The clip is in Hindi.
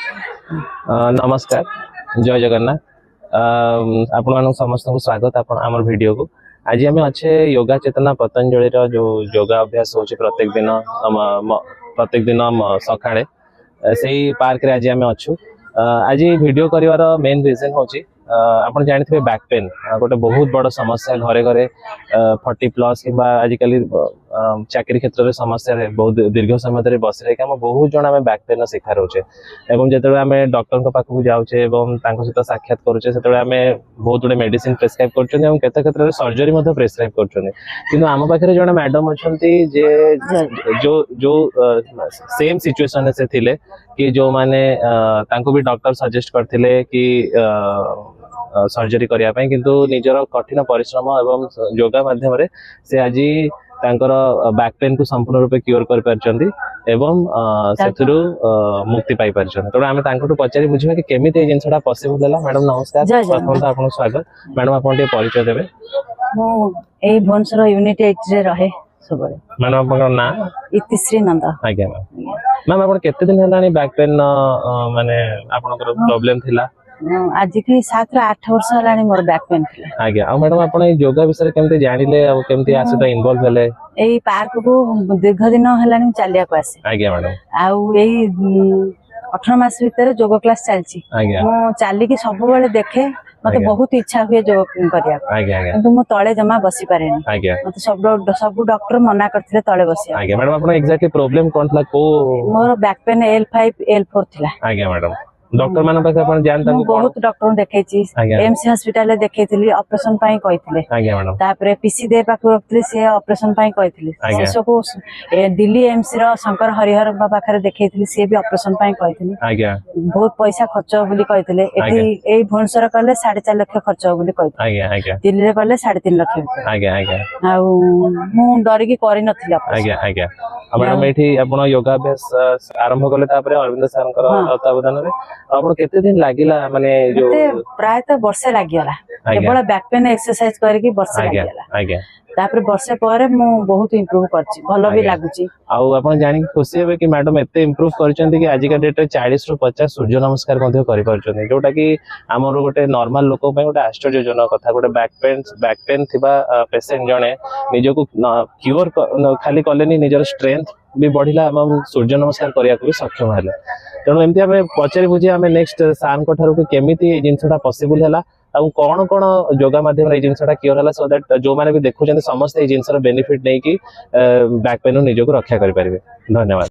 नमस्कार जय जगन्नाथ आपण समस्त को स्वागत आम वीडियो को। आज आम अच्छे योगा चेतना पतंजलि जो योगा अभ्यास हो प्रत्येक दिन सकाळे से पार्क रे आज आम अच्छु। आज वीडियो करिवार मेन रीजन होची आपण जानिथिबे बैक पेन गोटे बहुत बड़ समस्या घरे घरे 40+ कि आजिकल चाकरी क्षेत्र में समस्या है बहुत दीर्घ समय धरी बस रही आम बहुत जन आम बैक पेन शिकार होचे एवं जो आम डॉक्टर पाखक जाऊे सहित साक्षात करुचे से आम बहुत गुड़े मेडिसिन प्रेस्क्राइब कर क्षेत्र में सर्जरी प्रेस्क्राइब कर आम पाखे जड़े मैडम अच्छा जो जो सेम सिचुएशन से थिले कि जो माने भी डॉक्टर सजेस्ट करथिले कि सर्जरी करिया पई किंतु निजर कठिन परिश्रम एवं योगा माध्यम रे से आज तांकर बैक पेन को संपूर्ण रूपे क्योर कर परचंदी एवं सेथुरु मुक्ति पाई परचंदी। तो आमे तांकटू पचारि बुझिबा कि केमिति ए जिंसडा पॉसिबल होला। मैडम नमस्कार, प्रथम आपन स्वागत। मैडम आपन के परिचय देबे। मो ए भोनसर यूनिट 8 रे रहे सबरे। मैडम आपन नाम इतिश्री नंद। आज्ञा मैम आपन केते दिन हलानी बैक पेन माने आपनकर प्रॉब्लम थिला? आज की 7 रा 8 वर्ष हलानी मोर बैक पेन थिला। आज्ञा आ मैडम आपन योगा विषय केमते जानिले आ केमते आसे इन्वॉल्व भेले? एई पार्क को दीर्घ दिन हलानी चालिया को आसे। आज्ञा मैडम आउ एई 18 मास भीतर योगा क्लास चलची। मो चाली की सब बेले देखे मते बहुत इच्छा हुए योग करिया किंतु मो तळे जमा बसी पारेनी। मते सब डॉक्टर मना करथिले तळे बसिया। आज्ञा मैडम आपन एग्जैक्टली प्रॉब्लम कोन थला को? मोर बैक पेन L5 L4 थिला। आज्ञा मैडम डॉक्टर मान पाखे अपन जानता को बहुत डॉक्टर देखेची एमसी हॉस्पिटल देखेथिली ऑपरेशन पाई कहिथिले। आज्ञा मैडम तापरे पीसी दे पाखु रखथिले से ऑपरेशन पाई कहिथिले। से को दिल्ली एमसी रो शंकर हरिहर बाबा पाखरे देखेथिले से भी ऑपरेशन पाई कहिथिले। आज्ञा बहुत पैसा खर्च हो बोली कहिथिले। एठी एई भुवनेश्वर कले 4.5 लाख खर्च हो बोली कहिथिले। आज्ञा आज्ञा दिल्ली रे कले 3.5 लाख। आज्ञा आज्ञा आ मु डरी की करि नथिले। आज्ञा आज्ञा मैडम एठी आपण योगा अभ्यास आरंभ कले तापरे अरविंद सरकर तत्वावधान रे आपण केते दिन लागिला माने जो प्राय तो वर्षे लागिला केवल बैक पेन एक्सरसाइज करके वर्षे लागिला। आज्ञा तापर वर्षे पर मु बहुत इंप्रूव करछि भलो भी लागुछि। आउ आपण जानि खुशी हेबे कि मैडम एते इंप्रूव करचंती कि आज का डेट रे 40 रु 50 सूर्य नमस्कार मध्ये करि परचंती जोटा कि हमर गोटे नॉर्मल लोक पय गोटे आश्चर्यजनक कथा। गोटे बैक पेन थिबा पेशेंट जणे निजको क्योर खाली कलेनी निजर स्ट्रेंथ भी बढ़िला एवं सूर्य नमस्कार करिया को भी सक्षम हेले। तेणु एमती आम पचारि बुझी आम नेक्स्ट सार ठार केमी जिनसा पॉसिबल है कौन कौन योगा माध्यम जिनसा क्योर है सो दैट जो मैंने भी देखुं समस्त जिनसर बेनिफिट नहीं कि बैक पेन निजक रक्षा करें। धन्यवाद।